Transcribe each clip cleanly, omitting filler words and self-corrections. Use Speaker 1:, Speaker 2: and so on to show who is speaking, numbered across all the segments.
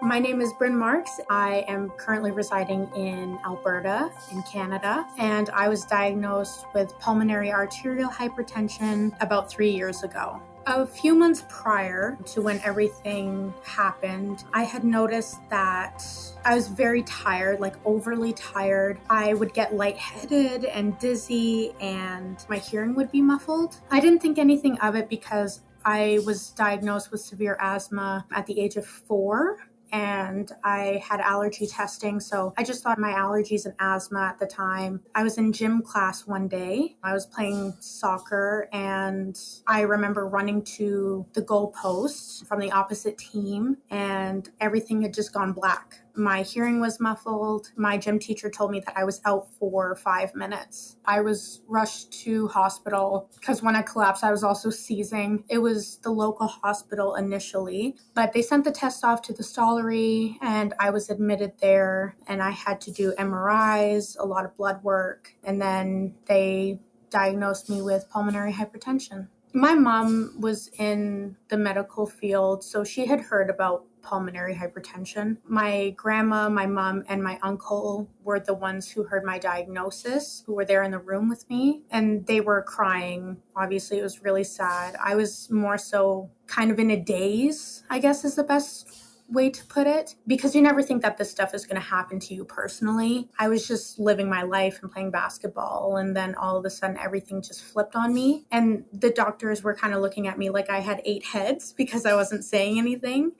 Speaker 1: My name is Brin Marks. I am currently residing in Alberta, in Canada, and I was diagnosed with pulmonary arterial hypertension about 3 years ago. A few months prior to when everything happened, I had noticed that I was very tired, like overly tired. I would get lightheaded and dizzy, and my hearing would be muffled. I didn't think anything of it because I was diagnosed with severe asthma at the age of 4. And I had allergy testing, so I just thought my allergies and asthma at the time. I was in gym class one day. I was playing soccer, and I remember running to the goalpost from the opposite team, and everything had just gone black. My hearing was muffled. My gym teacher told me that I was out for 5 minutes. I was rushed to hospital because when I collapsed, I was also seizing. It was the local hospital initially, but they sent the test off to the Stollery, and I was admitted there, and I had to do MRIs, a lot of blood work, and then they diagnosed me with pulmonary hypertension. My mom was in the medical field, so she had heard about pulmonary hypertension. My grandma, my mom, and my uncle were the ones who heard my diagnosis, who were there in the room with me, and they were crying. Obviously, it was really sad. I was more so kind of in a daze, I guess is the best way to put it, because you never think that this stuff is going to happen to you personally. I was just living my life and playing basketball, and then all of a sudden everything just flipped on me, and the doctors were kind of looking at me like I had 8 heads because I wasn't saying anything.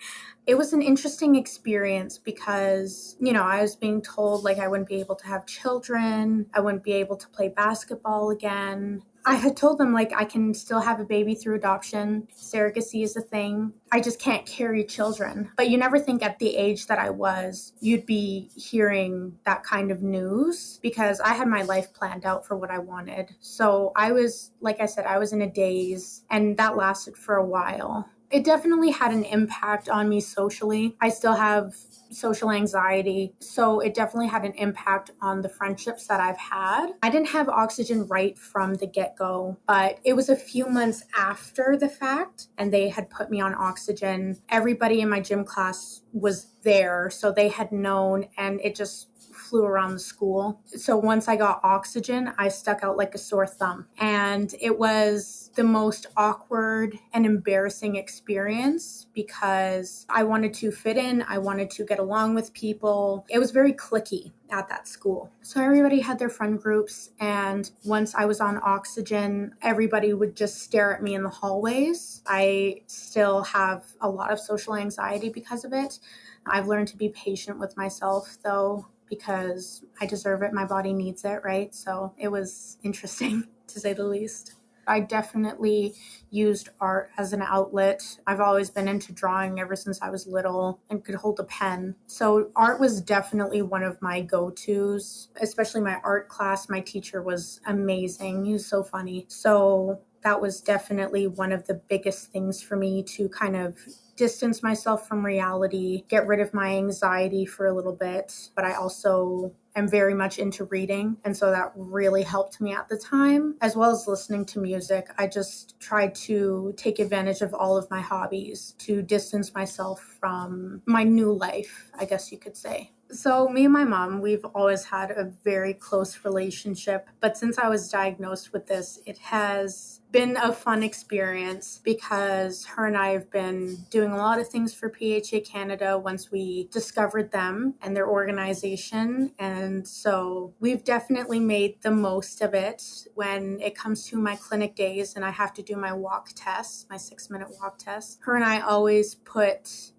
Speaker 1: It was an interesting experience because, I was being told like I wouldn't be able to have children, I wouldn't be able to play basketball again. I had told them like I can still have a baby through adoption. Surrogacy is a thing. I just can't carry children. But you never think at the age that I was, you'd be hearing that kind of news because I had my life planned out for what I wanted. So I was, like I said, I was in a daze, and that lasted for a while. It definitely had an impact on me socially. I still have social anxiety, so it definitely had an impact on the friendships that I've had. I didn't have oxygen right from the get-go, but it was a few months after the fact, and they had put me on oxygen. Everybody in my gym class was there, so they had known, and it just flew around the school. So once I got oxygen, I stuck out like a sore thumb. And it was the most awkward and embarrassing experience because I wanted to fit in. I wanted to get along with people. It was very cliquey at that school. So everybody had their friend groups. And once I was on oxygen, everybody would just stare at me in the hallways. I still have a lot of social anxiety because of it. I've learned to be patient with myself, though, because I deserve it. My body needs it, right? So it was interesting, to say the least. I definitely used art as an outlet. I've always been into drawing ever since I was little and could hold a pen. So art was definitely one of my go-tos, especially my art class. My teacher was amazing. He was so funny. So that was definitely one of the biggest things for me to kind of distance myself from reality, get rid of my anxiety for a little bit. But I also am very much into reading, and so that really helped me at the time, as well as listening to music. I just tried to take advantage of all of my hobbies to distance myself from my new life, I guess you could say. So me and my mom, we've always had a very close relationship, but since I was diagnosed with this, it has been a fun experience because her and I have been doing a lot of things for PHA Canada once we discovered them and their organization. And so we've definitely made the most of it when it comes to my clinic days and I have to do my walk test, my 6-minute walk test. Her and I always put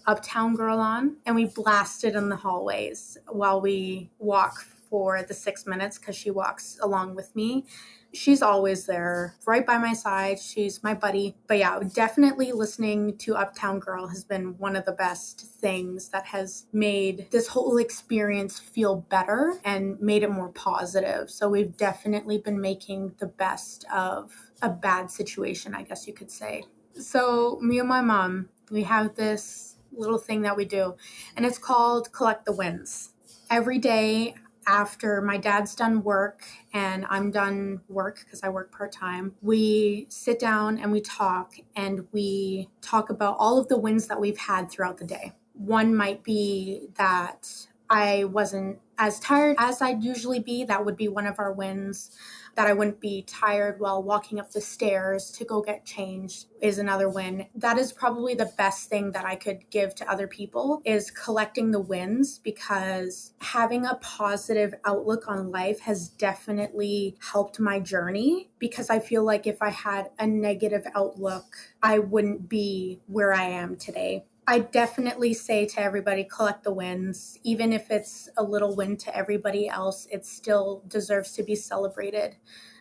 Speaker 1: Uptown Girl on, and we blast it in the hallways while we walk for the 6 minutes because she walks along with me. She's always there, right by my side. She's my buddy. But yeah, definitely listening to Uptown Girl has been one of the best things that has made this whole experience feel better and made it more positive. So we've definitely been making the best of a bad situation, I guess you could say. So me and my mom, we have this little thing that we do, and it's called Collect the Wins. Every day after my dad's done work and I'm done work because I work part-time, we sit down and we talk about all of the wins that we've had throughout the day. One might be that I wasn't as tired as I'd usually be. That would be one of our wins. That I wouldn't be tired while walking up the stairs to go get changed is another win. That is probably the best thing that I could give to other people, is collecting the wins, because having a positive outlook on life has definitely helped my journey, because I feel like if I had a negative outlook, I wouldn't be where I am today. I definitely say to everybody, collect the wins. Even if it's a little win to everybody else, it still deserves to be celebrated.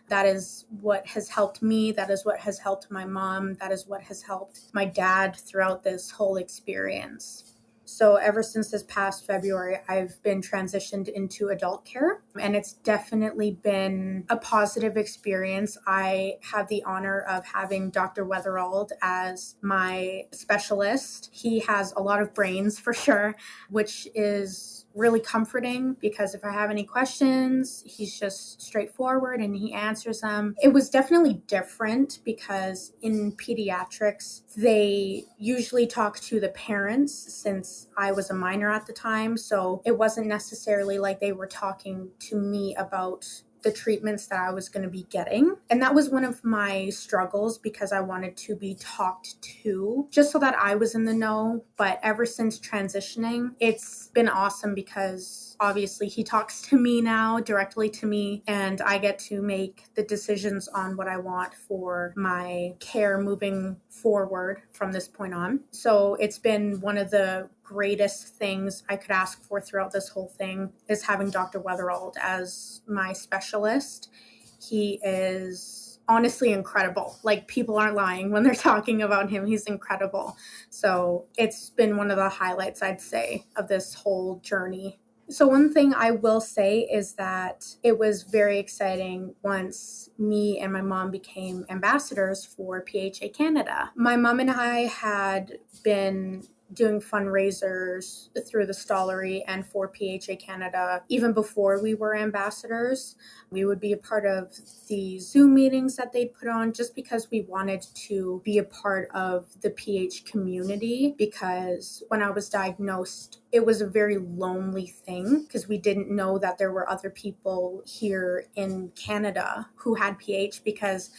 Speaker 1: That is what has helped me. That is what has helped my mom. That is what has helped my dad throughout this whole experience. So ever since this past February, I've been transitioned into adult care, and it's definitely been a positive experience. I have the honor of having Dr. Weatherald as my specialist. He has a lot of brains for sure, which is really comforting, because if I have any questions, he's just straightforward and he answers them. It was definitely different because in pediatrics, they usually talk to the parents, since I was a minor at the time. So it wasn't necessarily like they were talking to me about the treatments that I was going to be getting. And that was one of my struggles, because I wanted to be talked to just so that I was in the know. But ever since transitioning, it's been awesome, because obviously he talks to me now, directly to me, and I get to make the decisions on what I want for my care moving forward from this point on. So it's been one of the greatest things I could ask for throughout this whole thing, is having Dr. Weatherald as my specialist. He is honestly incredible. Like, people aren't lying when they're talking about him. He's incredible. So it's been one of the highlights, I'd say, of this whole journey. So one thing I will say is that it was very exciting once me and my mom became ambassadors for PHA Canada. My mom and I had been doing fundraisers through the Stollery and for PHA Canada even before we were ambassadors. We would be a part of the Zoom meetings that they'd put on, just because we wanted to be a part of the PH community, because when I was diagnosed, it was a very lonely thing, because we didn't know that there were other people here in Canada who had PH, because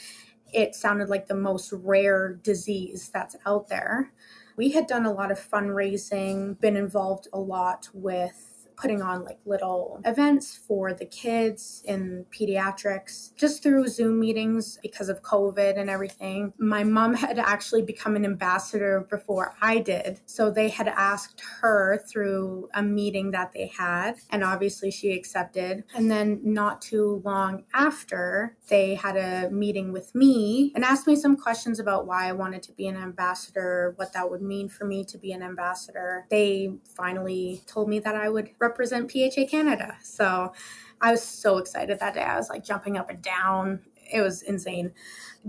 Speaker 1: it sounded like the most rare disease that's out there. We had done a lot of fundraising, been involved a lot with putting on like little events for the kids in pediatrics, just through Zoom meetings because of COVID and everything. My mom had actually become an ambassador before I did. So they had asked her through a meeting that they had, and obviously she accepted. And then not too long after, they had a meeting with me and asked me some questions about why I wanted to be an ambassador, what that would mean for me to be an ambassador. They finally told me that I would represent PHA Canada. So I was so excited that day. I was like jumping up and down. It was insane.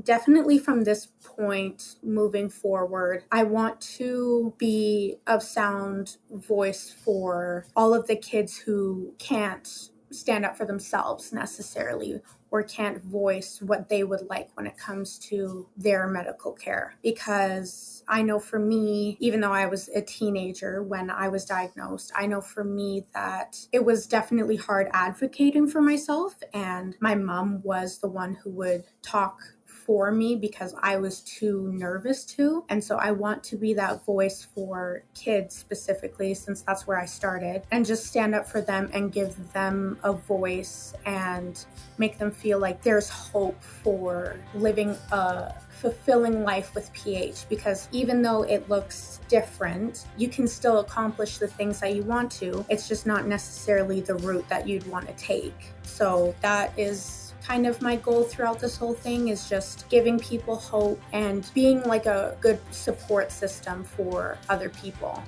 Speaker 1: Definitely from this point moving forward, I want to be a sound voice for all of the kids who can't stand up for themselves necessarily, or can't voice what they would like when it comes to their medical care. Because I know for me, even though I was a teenager when I was diagnosed, I know for me that it was definitely hard advocating for myself, and my mom was the one who would talk for me because I was too nervous to. And so I want to be that voice for kids specifically, since that's where I started, and just stand up for them and give them a voice and make them feel like there's hope for living a fulfilling life with PH. Because even though it looks different, you can still accomplish the things that you want to. It's just not necessarily the route that you'd want to take. So that is kind of my goal throughout this whole thing, is just giving people hope and being like a good support system for other people.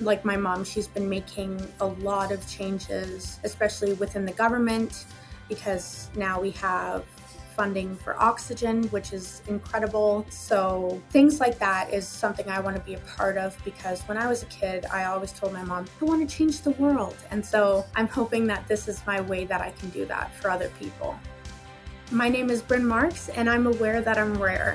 Speaker 1: Like my mom, she's been making a lot of changes, especially within the government, because now we have funding for oxygen, which is incredible. So things like that is something I want to be a part of, because when I was a kid, I always told my mom, I want to change the world. And so I'm hoping that this is my way that I can do that for other people. My name is Brin Marks, and I'm aware that I'm rare.